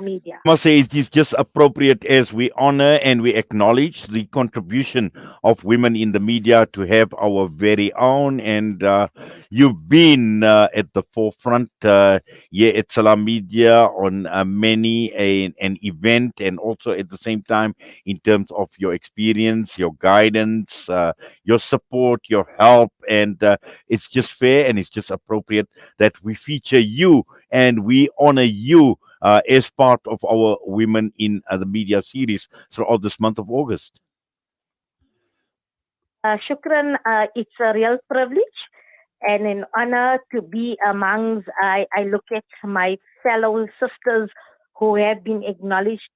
Media. Must say it is just appropriate as we honor and we acknowledge the contribution of women in the media to have our very own. And you've been at the forefront here at Salaamedia on many an event, and also at the same time in terms of your experience, your guidance, your support, your help. And it's just fair and it's just appropriate that we feature you and we honor you as part of our Women in the Media series throughout this month of August. Shukran, it's a real privilege and an honor to be amongst, I look at my fellow sisters who have been acknowledged.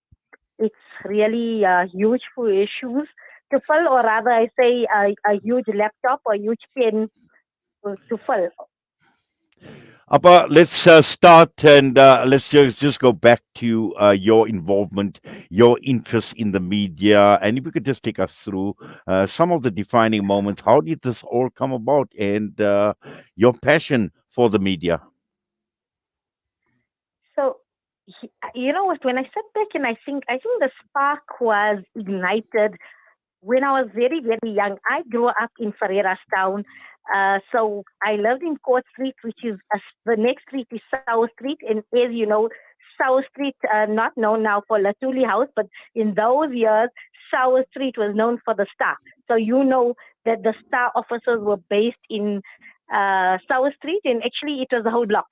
It's really huge for issues to fill, or rather, I say a huge laptop or huge pen to fill. Appa, let's start and let's just go back to your involvement, your interest in the media, and if you could just take us through some of the defining moments. How did this all come about, and your passion for the media? So, you know what? When I sit back and I think the spark was ignited when I was very, very young. I grew up in Ferreira's town. So I lived in Court Street, which is the next street is South Street. And as you know, South Street, not known now for Latuli House, but in those years, South Street was known for the Star. So you know that the Star offices were based in South Street, and actually it was a whole block.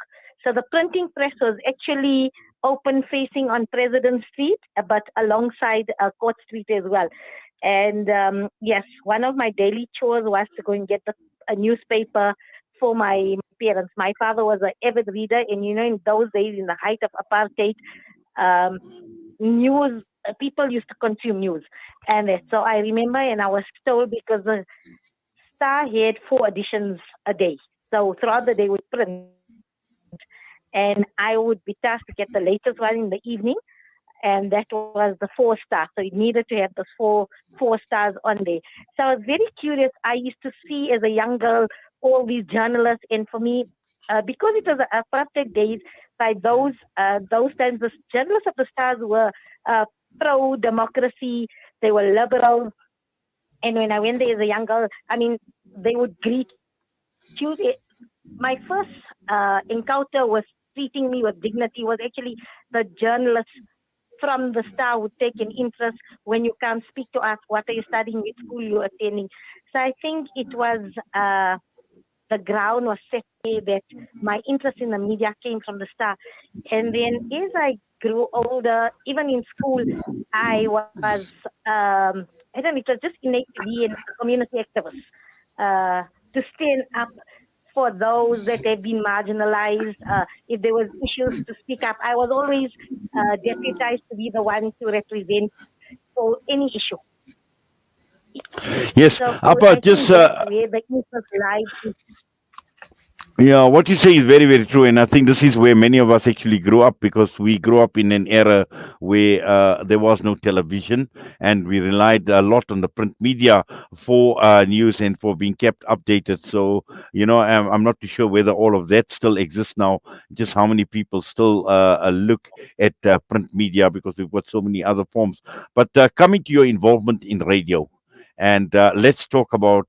So the printing press was actually open facing on President Street, but alongside Court Street as well. And yes, one of my daily chores was to go and get a newspaper for my parents. My father was an avid reader, and you know, in those days, in the height of apartheid, um, news people used to consume news, and so I remember, and I was told because the Star had four editions a day, so throughout the day would print, and I would be tasked to get the latest one in the evening, and that was the four stars. So it needed to have the four stars on there. So I was very curious. I used to see as a young girl all these journalists, and for me, because it was a perfect days, by those times, the journalists of the stars were uh, pro democracy. They were liberal, and when I went there as a young girl, I mean, they would greet you. My first encounter was treating me with dignity was actually the journalists from the star would take an interest when you come speak to us. What are you studying? Which school you attending? So I think it was the ground was set there that my interest in the media came from the star. And then as I grew older, even in school, I was I don't know, it was just innate to be a community activist. To stand up for those that have been marginalized. If there was issues to speak up, I was always deputized to be the one to represent for any issue. Yes, So Appa, I just think that's where the interest lies. yeah, what you say is very, very true. And I think this is where many of us actually grew up because we grew up in an era where there was no television and we relied a lot on the print media for news and for being kept updated. So, I'm not too sure whether all of that still exists now, just how many people still look at print media because we've got so many other forms. But coming to your involvement in radio, and let's talk about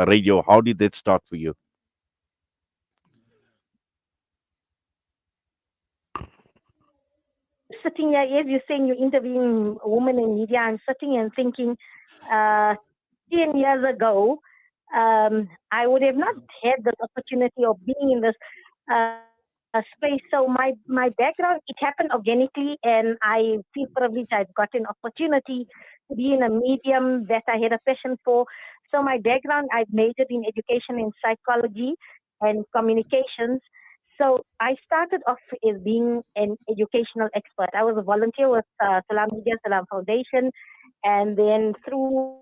radio. How did that start for you? Sitting here, as you're saying, you're interviewing women in media. I'm sitting and thinking, uh, 10 years ago, I would have not had this opportunity of being in this space. So my background, it happened organically, and I feel privileged. I've got an opportunity to be in a medium that I had a passion for. So my background, I've majored in education in psychology and communications. So I started off as being an educational expert. I was a volunteer with Salaamedia Salam Foundation, and then through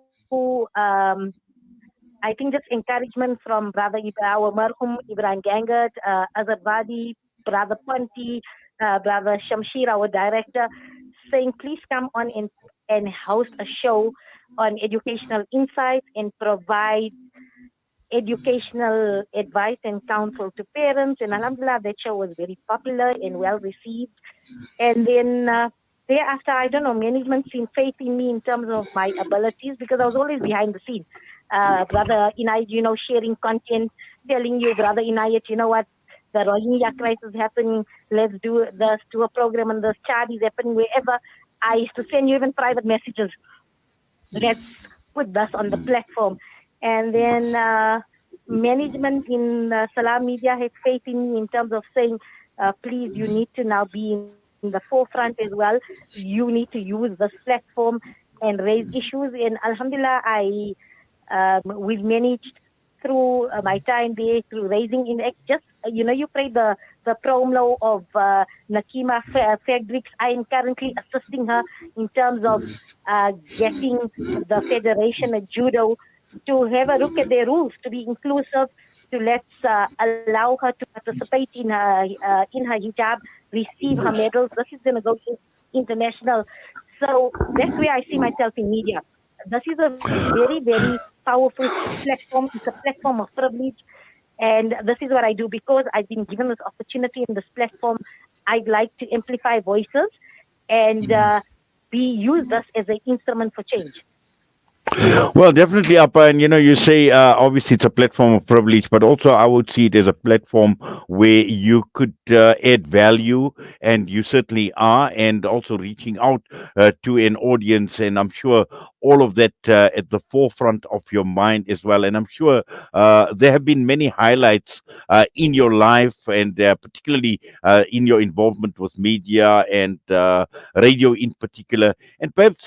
I think just encouragement from our Marhum Ibrahim Gangat, Azad Wadi, Brother Ponti, Brother Shamshir, our director, saying, please come on and host a show on educational insights and provide educational advice and counsel to parents. And alhamdulillah, that show was very popular and well received. And then thereafter, I don't know, management seen faith in me in terms of my abilities because I was always behind the scene. Brother Inayat, sharing content, telling you, Brother Inayat, you know what, the Rohingya crisis happening, let's do this, do a program on this, child is happening wherever. I used to send you even private messages. Let's put this on the platform. And then management in Salaamedia had faith in me in terms of saying, please, you need to now be in the forefront as well. You need to use this platform and raise issues. And alhamdulillah, we've managed through my time there, through raising in just you played the promo of Nakima Fredericks. I am currently assisting her in terms of getting the Federation of Judo to have a look at their rules, to be inclusive, to let's allow her to participate in her hijab, receive her medals. This is going to go international. So that's where I see myself in media. This is a very, very powerful platform. It's a platform of privilege. And this is what I do because I've been given this opportunity in this platform. I'd like to amplify voices and use this as an instrument for change. Well, definitely, Appa, and you say obviously it's a platform of privilege, but also I would see it as a platform where you could add value, and you certainly are, and also reaching out to an audience, and I'm sure all of that at the forefront of your mind as well. And I'm sure there have been many highlights in your life, and particularly in your involvement with media and radio in particular. And perhaps,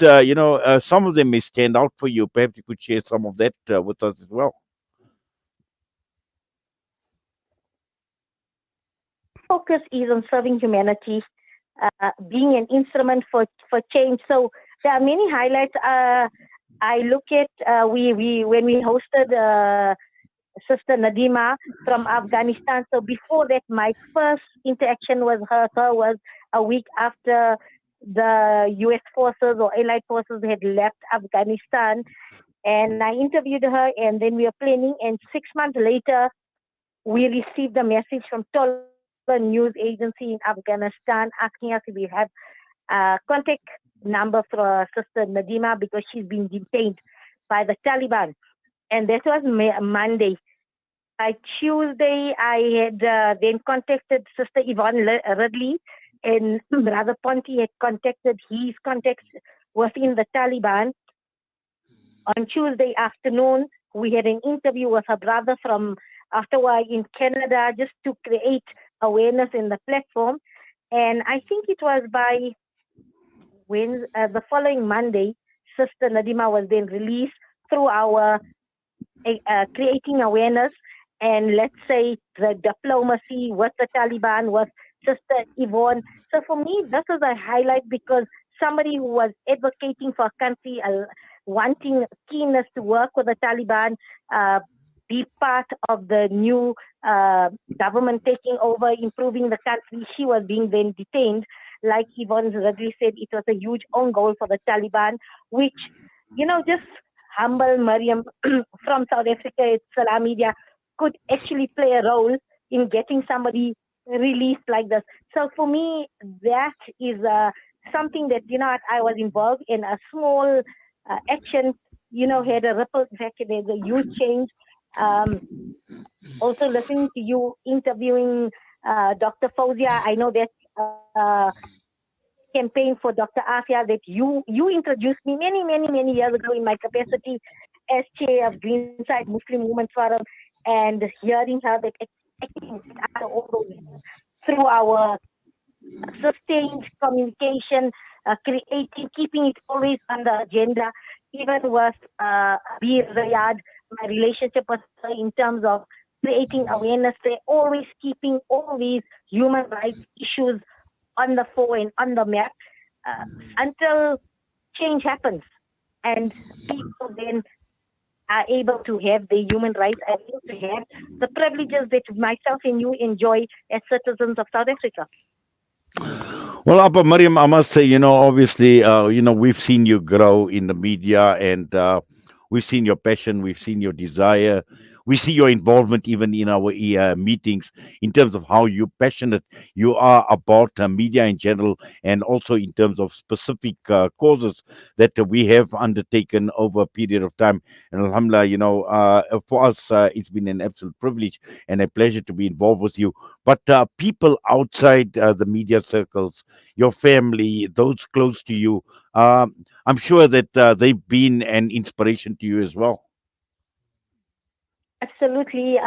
some of them may stand out for you. Perhaps you could share some of that with us as well. Focus is on serving humanity, being an instrument for change. So there are many highlights. I look at we when we hosted Sister Nadima from Afghanistan. So before that, my first interaction with her was a week after the U.S. forces or Allied forces had left Afghanistan, and I interviewed her, and then we were planning. And 6 months later, we received a message from Tola News Agency in Afghanistan asking us if we have contact number for Sister Nadima because she's been detained by the Taliban. And that was Monday. By Tuesday, I had then contacted Sister Yvonne Ridley, and Brother Ponti had contacted his contacts within the Taliban. On Tuesday afternoon, we had an interview with her brother from afterward in Canada just to create awareness in the platform. And I think it was by when the following Monday, Sister Nadima was then released through our creating awareness and let's say the diplomacy with the Taliban, with Sister Yvonne. So for me, this is a highlight because somebody who was advocating for a country, wanting keenness to work with the Taliban, be part of the new government taking over, improving the country. She was being then detained. Like Yvonne Ridley said, it was a huge own goal for the Taliban, which, just humble Mariam from South Africa at Salaamedia could actually play a role in getting somebody released like this. So for me, that is something that, I was involved in a small action, had a ripple effect. There's a huge change. Also listening to you interviewing Dr. Fauzia, I know that campaign for Dr. Afia that you introduced me many years ago in my capacity as chair of Greenside Muslim Women's Forum, and hearing her that after all those years, through our sustained communication, creating, keeping it always on the agenda, even with Bir Riyadh, my relationship with her in terms of creating awareness, they're always keeping all these human rights issues on the fore and on the map until change happens and people then are able to have their human rights, are able to have the privileges that myself and you enjoy as citizens of South Africa. Well, Abba Mariam, I must say, obviously, we've seen you grow in the media, and we've seen your passion, we've seen your desire, we see your involvement even in our meetings in terms of how you passionate you are about media in general, and also in terms of specific causes that we have undertaken over a period of time. And alhamdulillah, for us, it's been an absolute privilege and a pleasure to be involved with you. But people outside the media circles, your family, those close to you, I'm sure that they've been an inspiration to you as well. Absolutely.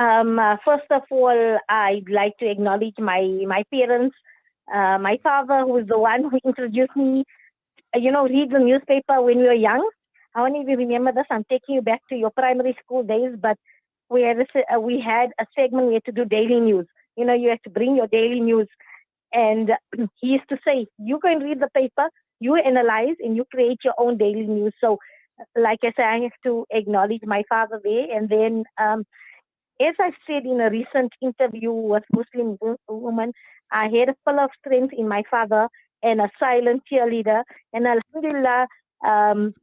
First of all, I'd like to acknowledge my parents, my father, who is the one who introduced me. Read the newspaper when we were young. I don't even remember this. I'm taking you back to your primary school days, but we had a segment. We had to do daily news. You have to bring your daily news, and he used to say, "You go and read the paper, you analyze, and you create your own daily news." So, like I said, I have to acknowledge my father there, and then as I said in a recent interview with Muslim woman, I had a full of strength in my father and a silent cheerleader. And Alhamdulillah, um,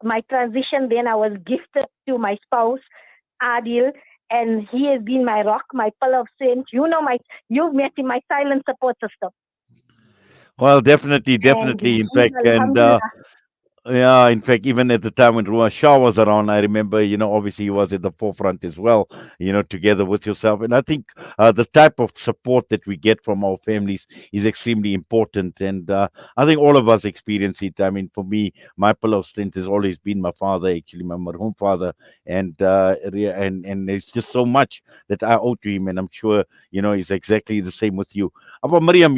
my transition then I was gifted to my spouse, Adil, and he has been my rock, my pillar of strength. You've met him, my silent support system. Well, definitely, And definitely. In he's fact, and Alhamdulillah. yeah, in fact, even at the time when Ruwan Shah was around, I remember, obviously he was at the forefront as well, together with yourself. And I think the type of support that we get from our families is extremely important. And I think all of us experience it. I mean, for me, my pillar of strength has always been my father, actually, my marhum father. And it's just so much that I owe to him. And I'm sure, it's exactly the same with you. About Mariam,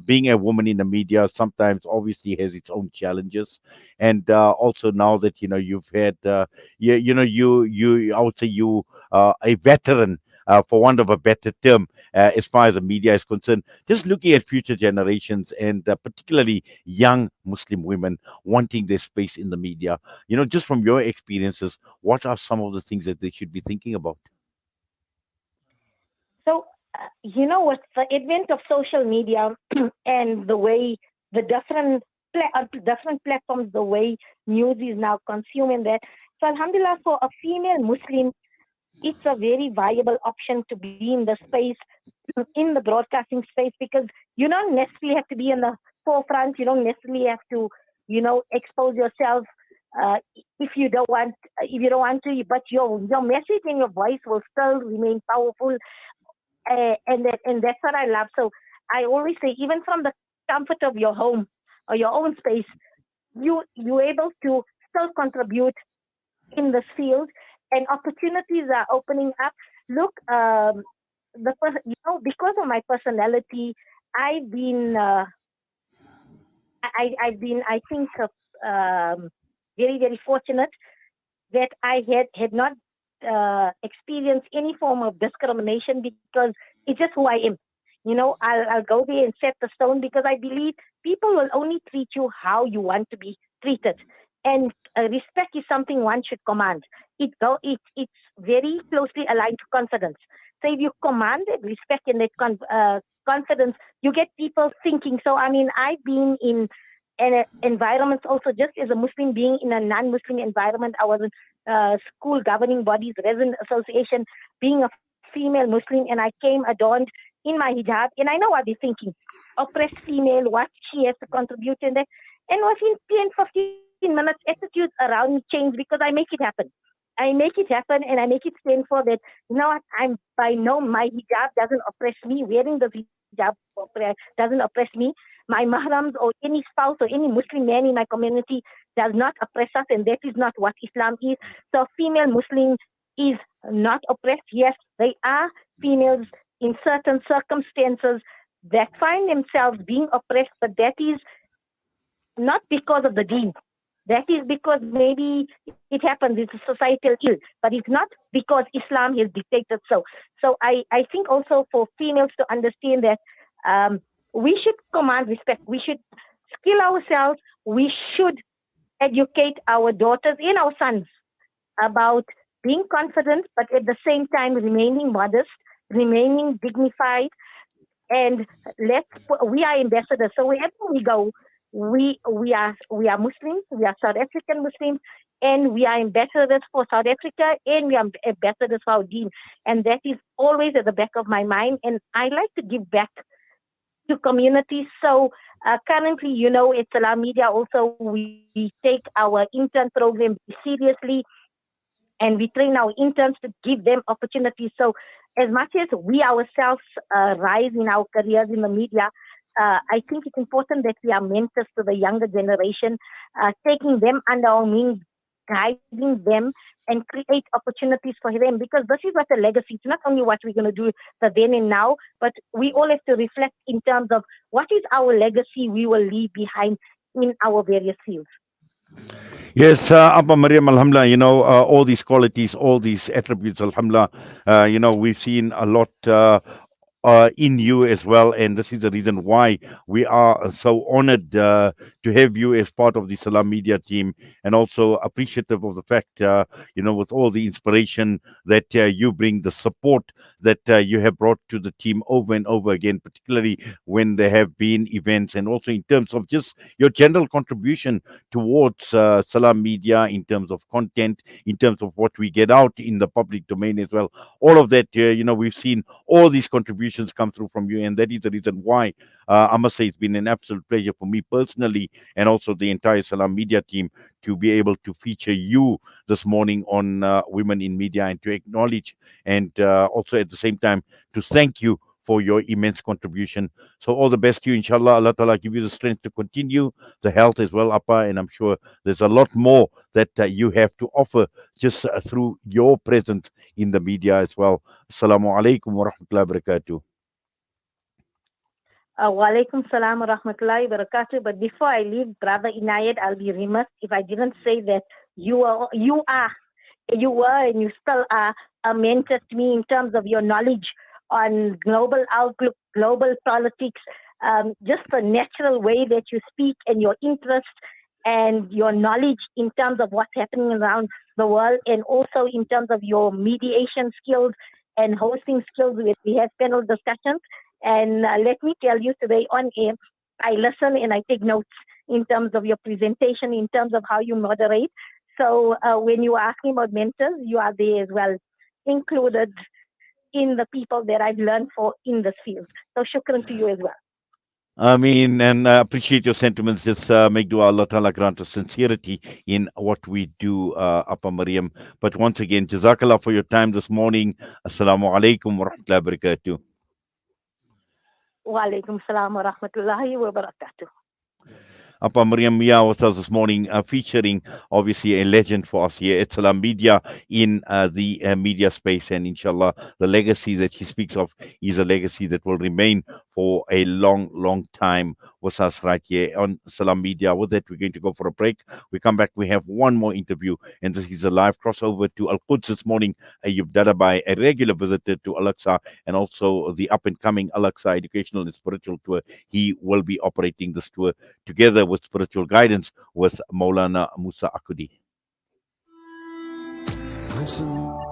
being a woman in the media sometimes obviously has its own challenges, and also now that you've had you I would say you a veteran, for want of a better term, as far as the media is concerned, just looking at future generations, and particularly young Muslim women wanting their space in the media, just from your experiences, what are some of the things that they should be thinking about? So, with the advent of social media and the way the different platforms, the way news is now consumed and that. So, Alhamdulillah, for a female Muslim, it's a very viable option to be in the space, in the broadcasting space, because you don't necessarily have to be in the forefront. You don't necessarily have to, expose yourself if you don't want to. But your message and your voice will still remain powerful, and that's what I love. So I always say, even from the comfort of your home or your own space, you're able to still contribute in this field, and opportunities are opening up. Look, because of my personality, I've been I've been, I think, very, very fortunate that I had not experienced any form of discrimination, because it's just who I am. I'll go there and set the stone, because I believe people will only treat you how you want to be treated, and respect is something one should command. It's very closely aligned to confidence. So if you command that respect and that confidence, you get people thinking. So I mean, I've been in environments also, just as a Muslim being in a non-Muslim environment. I was in school governing bodies, resident association, being a female Muslim, and I came adorned in my hijab, and I know what they're thinking. Oppressed female, what she has to contribute in that. And within 10, 15 minutes, attitudes around me change, because I make it happen. I make it happen, and I make it stand for that. What, my hijab doesn't oppress me. Wearing the hijab doesn't oppress me. My mahrams or any spouse or any Muslim man in my community does not oppress us, and that is not what Islam is. So, female Muslim is not oppressed. Yes, they are females in certain circumstances that find themselves being oppressed, but that is not because of the deen. That is because maybe it happens, it's a societal ill, but it's not because Islam has dictated so. So I think also for females to understand that um, we should command respect, we should skill ourselves, we should educate our daughters and our sons about being confident, but at the same time remaining modest, remaining dignified, and we are ambassadors. So wherever we go, we are Muslims. We are South African Muslims, and we are ambassadors for South Africa, and we are ambassadors for our Deen. And that is always at the back of my mind. And I like to give back to communities. So currently, at Salaamedia also, we take our intern program seriously, and we train our interns to give them opportunities. So as much as we ourselves rise in our careers in the media, I think it's important that we are mentors to the younger generation, taking them under our wings, guiding them, and create opportunities for them, because this is what a legacy. It's not only what we're going to do the then and now, but we all have to reflect in terms of what is our legacy we will leave behind in our various fields. Yes, Abba Mariam, Alhamdulillah, all these qualities, all these attributes, Alhamdulillah, we've seen a lot in you as well. And this is the reason why we are so honored to have you as part of the Salam Media team, and also appreciative of the fact, with all the inspiration that you bring, the support that you have brought to the team over and over again, particularly when there have been events, and also in terms of just your general contribution towards Salam Media in terms of content, in terms of what we get out in the public domain as well. All of that, we've seen all these contributions come through from you, and that is the reason why I must say it's been an absolute pleasure for me personally, and also the entire Salam Media team, to be able to feature you this morning on Women in Media, and to acknowledge, and also at the same time to thank you for your immense contribution. So all the best to you, inshallah. Allah Ta'ala give you the strength to continue, the health as well, Appa, and I'm sure there's a lot more that you have to offer just through your presence in the media as well. Assalamu alaikum wa rahmatullahi wa barakatuh. Wa alaikum salam wa rahmatullahi wa barakatuh. But before I leave, Brother Inayat, I'll be remiss if I didn't say that you were, and you still are a mentor to me in terms of your knowledge on global outlook, global politics, just the natural way that you speak, and your interest and your knowledge in terms of what's happening around the world, and also in terms of your mediation skills and hosting skills. We have panel discussions. And let me tell you, today on air, I listen and I take notes in terms of your presentation, in terms of how you moderate. So when you are asking about mentors, you are there as well, included in the people that I've learned for in this field. So shukran to you as well. I mean, and I appreciate your sentiments. Just make dua Allah Ta'ala grant us sincerity in what we do, Appa Mariam. But once again, Jazakallah for your time this morning. Assalamu alaikum wa rahmatullahi wa barakatuh. Wa alaikum salam wa rahmatullahi wa barakatuh. Apa Mariam Mia with us this morning, featuring obviously a legend for us here at Salam Media in the media space. And inshallah, the legacy that she speaks of is a legacy that will remain for a long, long time with us right here on Salam Media. With that, we're going to go for a break. We come back, we have one more interview, and this is a live crossover to Al Quds this morning. Ayub Dadabai, a regular visitor to Al-Aqsa, and also the up and coming Al-Aqsa Educational and Spiritual Tour. He will be operating this tour together with spiritual guidance with Maulana Musa Akudi. Listen